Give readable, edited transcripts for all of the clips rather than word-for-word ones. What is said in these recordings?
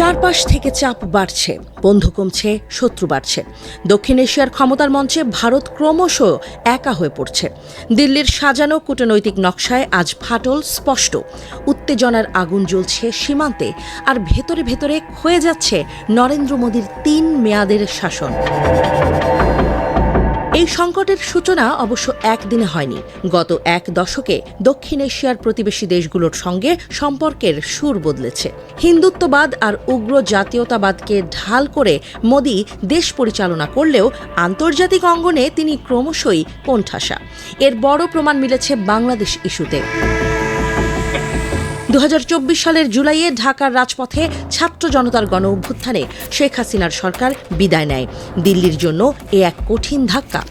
চারপাশ থেকে চাপ বাড়ছে, বন্ধু কমছে, শত্রু বাড়ছে। দক্ষিণ এশিয়ার ক্ষমতার মঞ্চে ভারত ক্রমশ একা হয়ে পড়ছে। দিল্লির সাজানো কূটনৈতিক নকশায় আজ ফাটল স্পষ্ট। উত্তেজনার আগুন জ্বলছে সীমান্তে, আর ভেতরে ভেতরে ক্ষয়ে যাচ্ছে নরেন্দ্র মোদীর ৩ মেয়াদের শাসন। এই সংকটের সূচনা অবশ্য একদিনে হয়নি। গত ১ দশকে দক্ষিণ এশিয়ার প্রতিবেশী দেশগুলোর সঙ্গে সম্পর্কের সুর বদলেছে। হিন্দুত্ববাদ আর উগ্র জাতীয়তাবাদকে ঢাল করে মোদি দেশ পরিচালনা করলেও আন্তর্জাতিক অঙ্গনে তিনি ক্রমশই কোণঠাসা। এর বড় প্রমাণ মিলেছে বাংলাদেশ ইস্যুতে। ২০২৪ সালের জুলাইয়ে ঢাকার রাজপথে ছাত্র জনতার গণ অভ্যুত্থানে শেখ হাসিনার সরকার বিদায় নেয়। দিল্লির জন্য এক কঠিন ধাক্কা।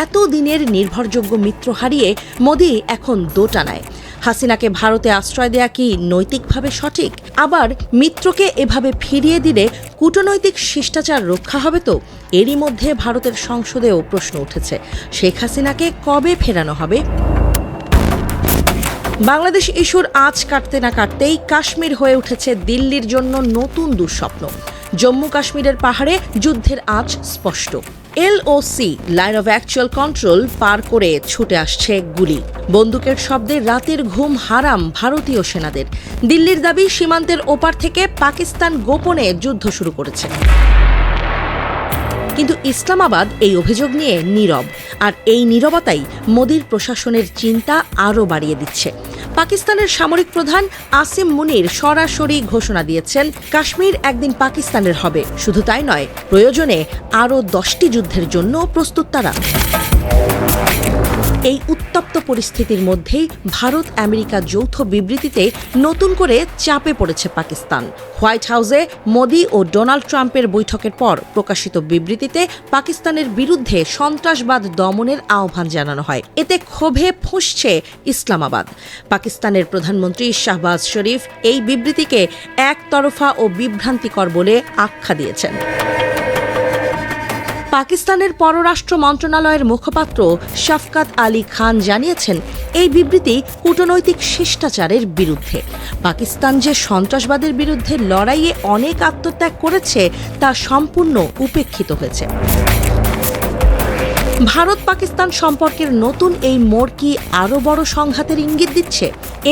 এত দিনের নির্ভরযোগ্য মিত্র হারিয়ে মোদি এখন দোটানায়। হাসিনাকে ভারতে আশ্রয় দেয়া কি নৈতিকভাবে সঠিক? আবার মিত্রকে এভাবে ফিরিয়ে দিলে কূটনৈতিক শিষ্টাচার রক্ষা হবে তো? এরই মধ্যে ভারতের সংসদেও প্রশ্ন উঠেছে, শেখ হাসিনাকে কবে ফেরানো হবে? বাংলাদেশ ইস্যুর আঁচ কাটতে না কাটতেই কাশ্মীর হয়ে উঠেছে দিল্লির জন্য নতুন দুঃস্বপ্ন। জম্মু কাশ্মীরের পাহাড়ে যুদ্ধের আঁচ স্পষ্ট। LOC line of actual control পার করে ছুটে আসছে গুলি। বন্দুকের শব্দে রাতের ঘুম হারাম ভারতীয় সেনাদের। দিল্লির দাবি, সীমান্তের ওপার থেকে পাকিস্তান গোপনে যুদ্ধ শুরু করেছে। কিন্তু ইসলামাবাদ এই অভিযোগ নিয়ে নীরব, আর এই নীরবতাই মোদির প্রশাসনের চিন্তা আরও বাড়িয়ে দিচ্ছে। পাকিস্তানের সামরিক প্রধান আসিম মুনির সরাসরি ঘোষণা দিয়েছেন, কাশ্মীর একদিন পাকিস্তানের হবে। শুধু তাই নয়, প্রয়োজনে আরও 10টি যুদ্ধের জন্য প্রস্তুত তারা। এই উত্তপ্ত পরিস্থিতির মধ্যেই ভারত আমেরিকা যৌথ বিবৃতিতে নতুন করে চাপে পড়েছে পাকিস্তান। হোয়াইট হাউসে মোদি ও ডোনাল্ড ট্রাম্পের বৈঠকের পর প্রকাশিত বিবৃতিতে পাকিস্তানের বিরুদ্ধে সন্ত্রাসবাদ দমনের আহ্বান জানানো হয়। এতে ক্ষোভে ফুঁসছে ইসলামাবাদ। পাকিস্তানের প্রধানমন্ত্রী শাহবাজ শরীফ এই বিবৃতিকে একতরফা ও বিভ্রান্তিকর বলে আখ্যা দিয়েছেন। পাকিস্তানের পররাষ্ট্র মন্ত্রণালয়ের মুখপাত্র শফকাত আলী খান জানিয়েছেন, এই বিবৃতি কূটনৈতিক শিষ্টাচারের বিরুদ্ধে। পাকিস্তান যে সন্ত্রাসবাদের বিরুদ্ধে লড়াইয়ে অনেক আত্মত্যাগ করেছে তা সম্পূর্ণ উপেক্ষিত হয়েছে। ভারত পাকিস্তান সম্পর্কের নতুন এই মোড় কি আরও বড় সংঘাতের ইঙ্গিত দিচ্ছে?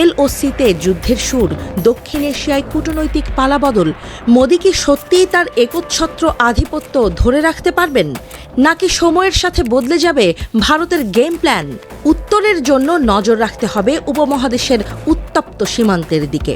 LOCতে যুদ্ধের সুর, দক্ষিণ এশিয়ায় কূটনৈতিক পালাবদল। মোদি কি সত্যিই তার একচ্ছত্র আধিপত্য ধরে রাখতে পারবেন, নাকি সময়ের সাথে বদলে যাবে ভারতের গেম প্ল্যান? উত্তরের জন্য নজর রাখতে হবে উপমহাদেশের উত্তপ্ত সীমান্তের দিকে।